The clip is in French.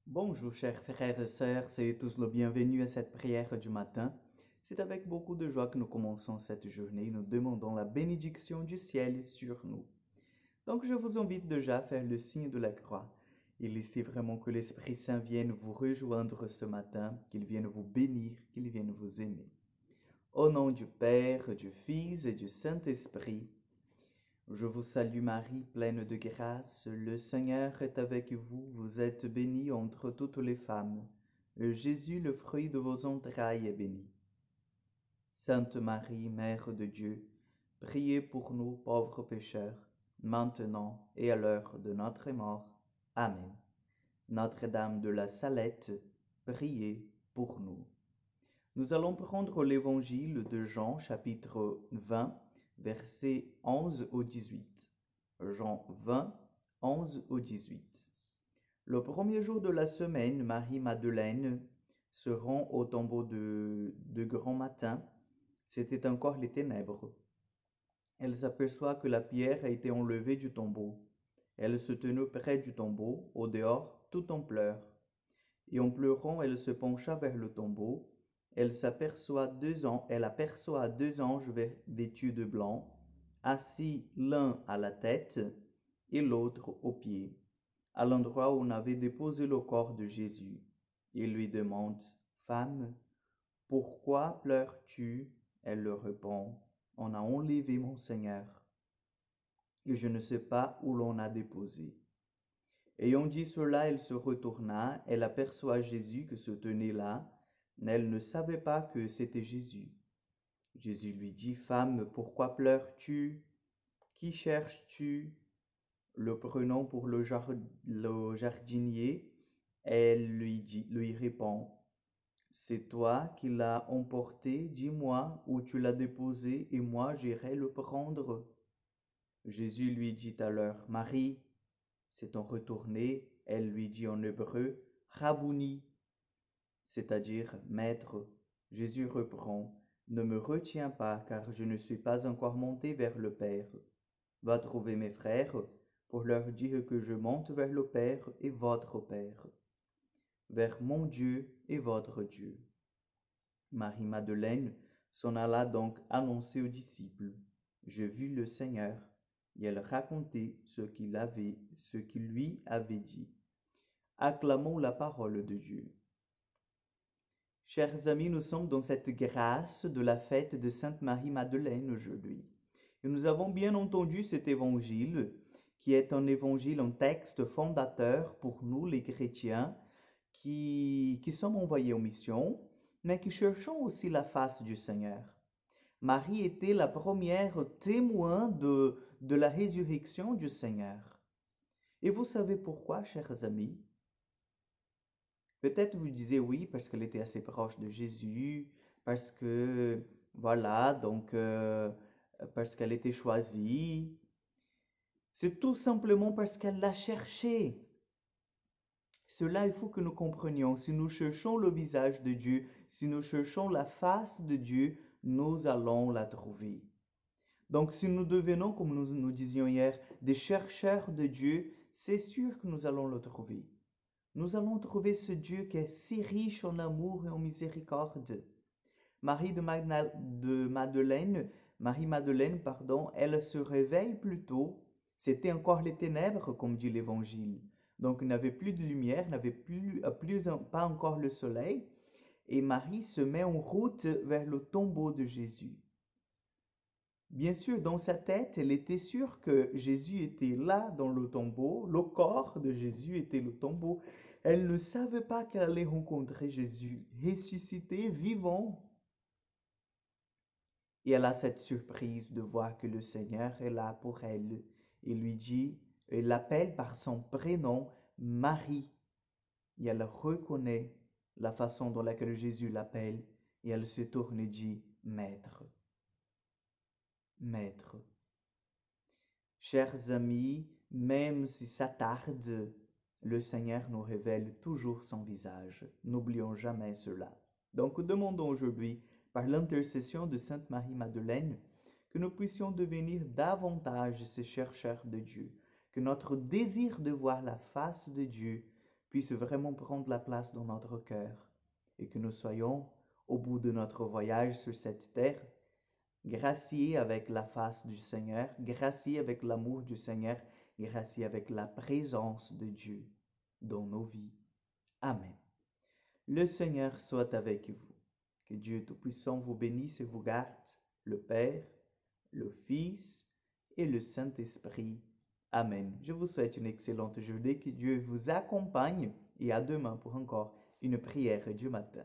Bonjour chers frères et sœurs, soyez tous le bienvenus à cette prière du matin. C'est avec beaucoup de joie que nous commençons cette journée. Nous demandons la bénédiction du ciel sur nous. Donc je vous invite déjà à faire le signe de la croix et laissez vraiment que l'Esprit Saint vienne vous rejoindre ce matin, qu'il vienne vous bénir, qu'il vienne vous aimer. Au nom du Père, du Fils et du Saint-Esprit, je vous salue Marie, pleine de grâce, le Seigneur est avec vous, vous êtes bénie entre toutes les femmes, et Jésus, le fruit de vos entrailles, est béni. Sainte Marie, Mère de Dieu, priez pour nous pauvres pécheurs, maintenant et à l'heure de notre mort. Amen. Notre-Dame de la Salette, priez pour nous. Nous allons prendre l'évangile de Jean, chapitre 20, versets 11 au 18. Jean 20, 11 au 18. Le premier jour de la semaine, Marie-Madeleine se rend au tombeau de grand matin. C'était encore les ténèbres. Elle s'aperçoit que la pierre a été enlevée du tombeau. Elle se tenait près du tombeau, au dehors, tout en pleurs. Et en pleurant, elle se pencha vers le tombeau. Elle aperçoit deux anges vêtus de blanc, assis l'un à la tête et l'autre aux pieds, à l'endroit où on avait déposé le corps de Jésus. Il lui demande, Femme, pourquoi pleures-tu? Elle leur répond, On a enlevé mon Seigneur, et je ne sais pas où l'on a déposé. Ayant dit cela, elle se retourna, elle aperçoit Jésus qui se tenait là, mais elle ne savait pas que c'était Jésus. Jésus lui dit, Femme, pourquoi pleures-tu? Qui cherches-tu? Le prenant pour le jardinier, elle lui répond, C'est toi qui l'as emporté, dis-moi où tu l'as déposé, et moi j'irai le prendre. Jésus lui dit alors, Marie. S'étant retournée, elle lui dit en hébreu, Rabouni, c'est-à-dire Maître. Jésus reprend, Ne me retiens pas, car je ne suis pas encore monté vers le Père. Va trouver mes frères, pour leur dire que je monte vers le Père et votre Père, vers mon Dieu et votre Dieu. Marie-Madeleine s'en alla donc annoncer aux disciples, J'ai vu le Seigneur, et elle racontait ce qu'il lui avait dit. Acclamons la parole de Dieu. Chers amis, nous sommes dans cette grâce de la fête de Sainte Marie-Madeleine aujourd'hui. Et nous avons bien entendu cet évangile, qui est un évangile, un texte fondateur pour nous, les chrétiens, qui sommes envoyés en mission, mais qui cherchons aussi la face du Seigneur. Marie était la première témoin de la résurrection du Seigneur. Et vous savez pourquoi, chers amis? Peut-être vous disiez oui, parce qu'elle était assez proche de Jésus, parce que, voilà, donc, parce qu'elle était choisie. C'est tout simplement parce qu'elle l'a cherché. Cela, il faut que nous comprenions. Si nous cherchons le visage de Dieu, si nous cherchons la face de Dieu, nous allons la trouver. Donc, si nous devenons, comme nous disions hier, des chercheurs de Dieu, c'est sûr que nous allons le trouver. Nous allons trouver ce Dieu qui est si riche en amour et en miséricorde. Marie-Madeleine, pardon, elle se réveille plus tôt. C'était encore les ténèbres, comme dit l'Évangile. Donc, il n'avait plus de lumière, pas encore le soleil. Et Marie se met en route vers le tombeau de Jésus. Bien sûr, dans sa tête, elle était sûre que Jésus était là dans le tombeau, le corps de Jésus était le tombeau. Elle ne savait pas qu'elle allait rencontrer Jésus, ressuscité, vivant. Et elle a cette surprise de voir que le Seigneur est là pour elle. Il lui dit, elle l'appelle par son prénom, Marie. Et elle reconnaît la façon dans laquelle Jésus l'appelle. Et elle se tourne et dit, Maître. Maître. Chers amis, même si ça tarde, le Seigneur nous révèle toujours son visage. N'oublions jamais cela. Donc, demandons aujourd'hui, par l'intercession de Sainte Marie-Madeleine, que nous puissions devenir davantage ces chercheurs de Dieu, que notre désir de voir la face de Dieu puisse vraiment prendre la place dans notre cœur et que nous soyons, au bout de notre voyage sur cette terre, graciés avec la face du Seigneur, graciés avec l'amour du Seigneur, graciés avec la présence de Dieu dans nos vies. Amen. Le Seigneur soit avec vous. Que Dieu Tout-Puissant vous bénisse et vous garde, le Père, le Fils et le Saint-Esprit. Amen. Je vous souhaite une excellente journée, que Dieu vous accompagne et à demain pour encore une prière du matin.